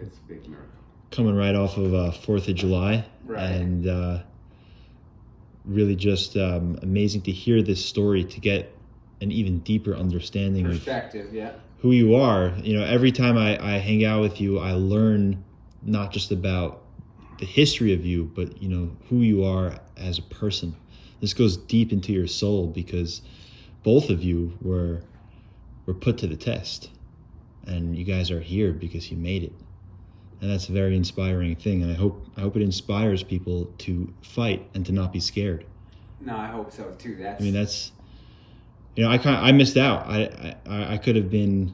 It's a big miracle. Coming right off of 4th of July. Right. And really just amazing to hear this story, to get an even deeper understanding Perspective, of who you are. You know, every time I hang out with you, I learn not just about the history of you, but, you know, who you are as a person. This goes deep into your soul, because both of you were put to the test, and you guys are here because you made it. And that's a very inspiring thing, and I hope it inspires people to fight and to not be scared. No, I hope so too. I mean, that's, you know, I missed out. I could have been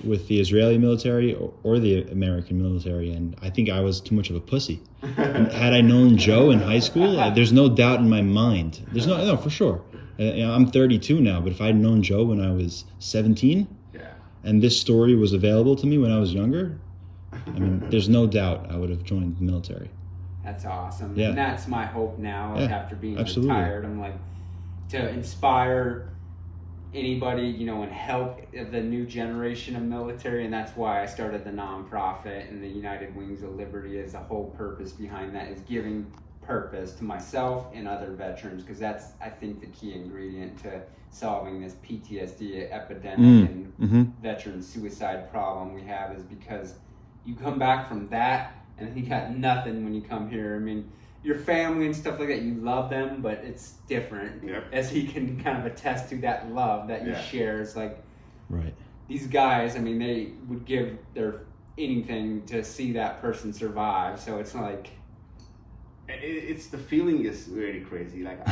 with the Israeli military or the American military, and I think I was too much of a pussy. Had I known Joe in high school, there's no doubt in my mind. There's no, for sure. You know, I'm 32 now, but if I'd known Joe when I was 17, and this story was available to me when I was younger, I mean, there's no doubt I would have joined the military. That's awesome. Yeah. And that's my hope now, after being absolutely. retired. I'm like, to inspire anybody, you know, and help the new generation of military. And that's why I started the nonprofit, and the United Wings of Liberty is the whole purpose behind that, is giving purpose to myself and other veterans, because that's, I think, the key ingredient to solving this PTSD epidemic and veteran suicide problem we have, is because you come back from that and you got nothing when you come here. I mean, your family and stuff like that, you love them, but it's different. As he can kind of attest to, that love that you share. It's like, these guys, I mean, they would give their anything to see that person survive. So it's like, it's the feeling is really crazy. Like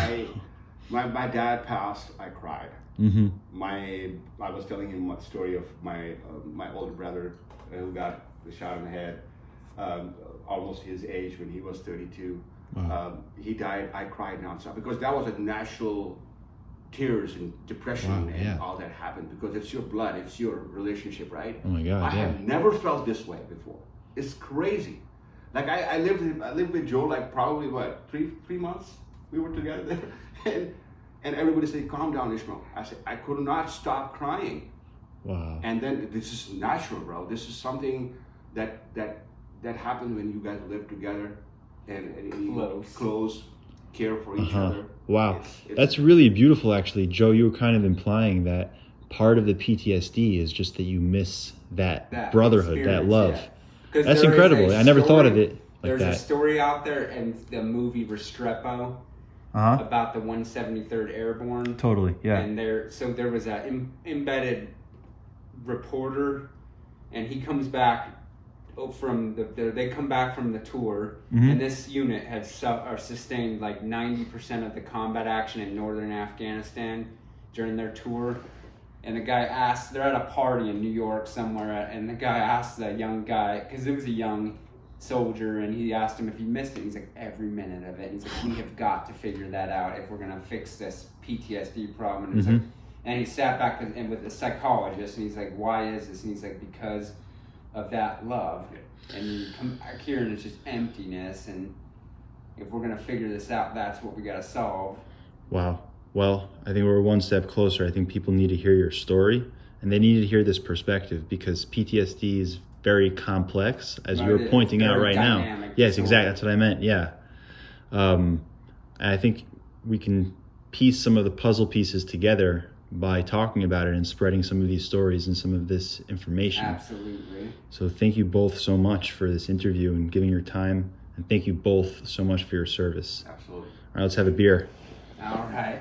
my dad passed, I cried. I was telling him a story of my older brother who got the shot in the head, almost his age, when he was 32. Wow. He died. I cried nonstop, because that was a natural tears and depression and all that happened, because it's your blood, it's your relationship, right? Oh my God! I have never felt this way before. It's crazy. Like I lived with Joe like probably what three months we were together there, and everybody said, "Calm down, Ishmael." I said, I could not stop crying. Wow. And then, this is natural, bro. This is something that happens when you guys live together and you close, care for each other. Wow. That's really beautiful, actually. Joe, you were kind of implying that part of the PTSD is just that you miss that brotherhood, that love. Yeah. That's incredible. I never thought of it like that. There's a story out there in the movie Restrepo about the 173rd Airborne. Totally, yeah. And there was an embedded reporter, and he comes back from they come back from the tour, and this unit had sustained like 90% of the combat action in northern Afghanistan during their tour. And the guy asked, they're at a party in New York somewhere, and the guy asked the young guy, because it was a young soldier, and he asked him if he missed it. He's like, every minute of it. And he's like, we have got to figure that out if we're going to fix this PTSD problem. And it's like, and he sat back with a psychologist, and he's like, why is this? And he's like, because of that love. And you come back here, and it's just emptiness. And if we're going to figure this out, that's what we got to solve. Wow. Well, I think we're one step closer. I think people need to hear your story, and they need to hear this perspective, because PTSD is very complex, as you're pointing out right now. Yes, exactly. That's what I meant. Yeah. And I think we can piece some of the puzzle pieces together by talking about it and spreading some of these stories and some of this information. Absolutely. So thank you both so much for this interview and giving your time. And thank you both so much for your service. Absolutely. All right, let's have a beer. All right.